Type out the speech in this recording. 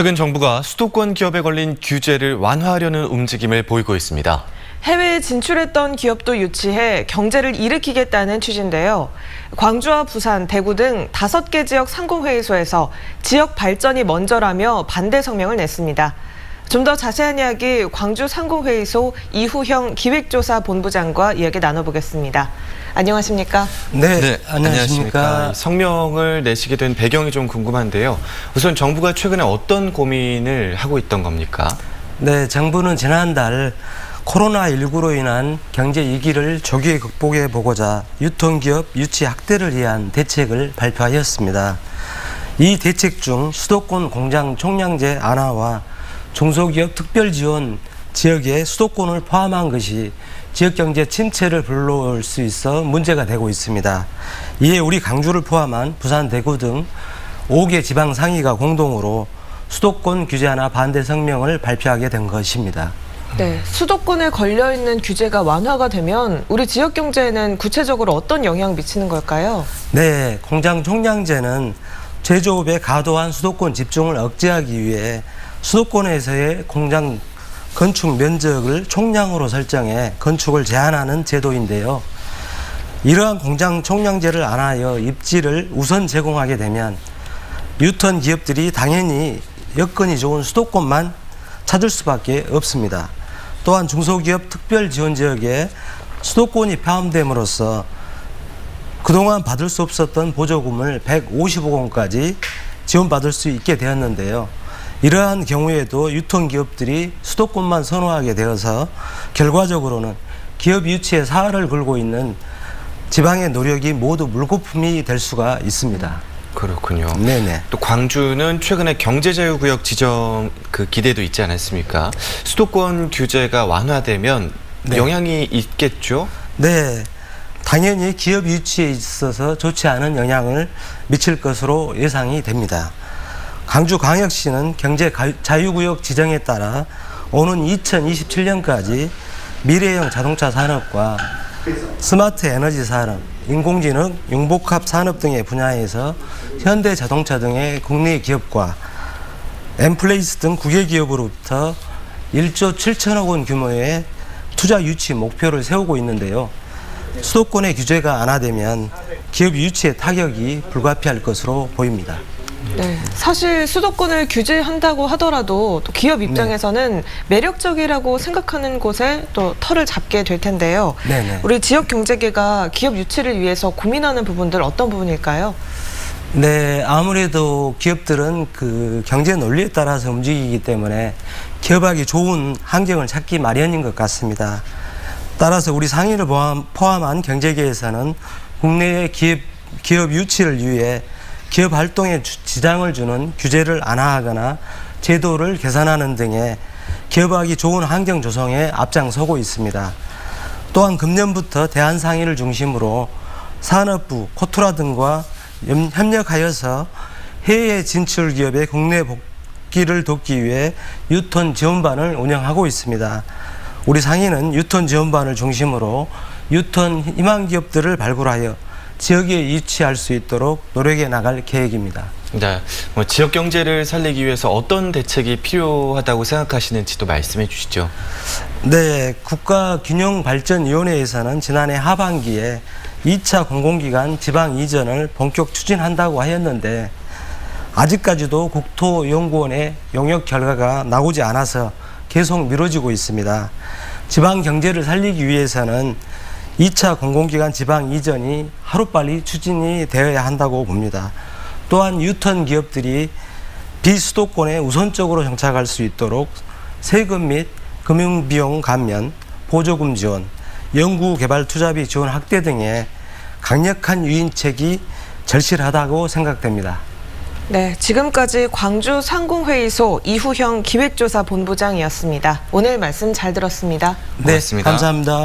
최근 정부가 수도권 기업에 걸린 규제를 완화하려는 움직임을 보이고 있습니다. 해외에 진출했던 기업도 유치해 경제를 일으키겠다는 취지인데요. 광주와 부산, 대구 등 5개 지역 상공회의소에서 지역 발전이 먼저라며 반대 성명을 냈습니다. 좀 더 자세한 이야기 광주 상공회의소 이후형 기획조사본부장과 이야기 나눠보겠습니다. 안녕하십니까? 네, 안녕하십니까. 성명을 내시게 된 배경이 좀 궁금한데요. 우선 정부가 최근에 어떤 고민을 하고 있던 겁니까? 네, 정부는 지난달 코로나19로 인한 경제 위기를 조기에 극복해 보고자 유통기업 유치 확대를 위한 대책을 발표하였습니다. 이 대책 중 수도권 공장 총량제 완화와 중소기업 특별지원 지역에 수도권을 포함한 것이 지역경제 침체를 불러올 수 있어 문제가 되고 있습니다. 이에 우리 광주를 포함한 부산, 대구 등 5개 지방상의가 공동으로 수도권 규제 완화 반대 성명을 발표하게 된 것입니다. 네, 수도권에 걸려있는 규제가 완화가 되면 우리 지역 경제에는 구체적으로 어떤 영향을 미치는 걸까요? 네, 공장 총량제는 제조업의 과도한 수도권 집중을 억제하기 위해 수도권에서의 공장 건축 면적을 총량으로 설정해 건축을 제한하는 제도인데요. 이러한 공장 총량제를 완화하여 입지를 우선 제공하게 되면 유턴 기업들이 당연히 여건이 좋은 수도권만 찾을 수밖에 없습니다. 또한 중소기업 특별지원지역에 수도권이 포함됨으로써 그동안 받을 수 없었던 보조금을 150억 원까지 지원받을 수 있게 되었는데요. 이러한 경우에도 유통기업들이 수도권만 선호하게 되어서 결과적으로는 기업 유치에 사활을 걸고 있는 지방의 노력이 모두 물거품이 될 수가 있습니다. 그렇군요. 네네. 또 광주는 최근에 경제자유구역 지정 기대도 있지 않았습니까? 수도권 규제가 완화되면 네. 영향이 있겠죠? 네. 당연히 기업 유치에 있어서 좋지 않은 영향을 미칠 것으로 예상이 됩니다. 광주광역시는 경제자유구역 지정에 따라 오는 2027년까지 미래형 자동차 산업과 스마트 에너지 산업, 인공지능, 융복합 산업 등의 분야에서 현대자동차 등의 국내 기업과 엠플레이스 등 국외 기업으로부터 1조 7천억 원 규모의 투자 유치 목표를 세우고 있는데요. 수도권의 규제가 완화되면 기업 유치의 타격이 불가피할 것으로 보입니다. 네, 사실 수도권을 규제한다고 하더라도 또 기업 입장에서는 매력적이라고 생각하는 곳에 또 털을 잡게 될 텐데요. 네네. 우리 지역 경제계가 기업 유치를 위해서 고민하는 부분들 어떤 부분일까요? 네, 아무래도 기업들은 그 경제 논리에 따라서 움직이기 때문에 기업하기 좋은 환경을 찾기 마련인 것 같습니다. 따라서 우리 상인을 포함한 경제계에서는 국내의 기업 유치를 위해 기업 활동에 지장을 주는 규제를 완화하거나 제도를 개선하는 등의 기업하기 좋은 환경 조성에 앞장서고 있습니다. 또한 금년부터 대한상의를 중심으로 산업부, 코투라 등과 협력하여서 해외 진출 기업의 국내 복귀를 돕기 위해 유턴 지원반을 운영하고 있습니다. 우리 상의는 유턴 지원반을 중심으로 유턴 희망 기업들을 발굴하여 지역에 유치할 수 있도록 노력해 나갈 계획입니다. 네, 지역 경제를 살리기 위해서 어떤 대책이 필요하다고 생각하시는지도 말씀해 주시죠. 네, 국가균형발전위원회에서는 지난해 하반기에 2차 공공기관 지방 이전을 본격 추진한다고 하였는데 아직까지도 국토연구원의 용역 결과가 나오지 않아서 계속 미뤄지고 있습니다. 지방 경제를 살리기 위해서는 2차 공공기관 지방 이전이 하루빨리 추진이 되어야 한다고 봅니다. 또한 유턴 기업들이 비수도권에 우선적으로 정착할 수 있도록 세금 및 금융비용 감면, 보조금 지원, 연구개발 투자비 지원 확대 등의 강력한 유인책이 절실하다고 생각됩니다. 네, 지금까지 광주 상공회의소 이후형 기획조사본부장이었습니다. 오늘 말씀 잘 들었습니다. 고맙습니다. 네, 감사합니다.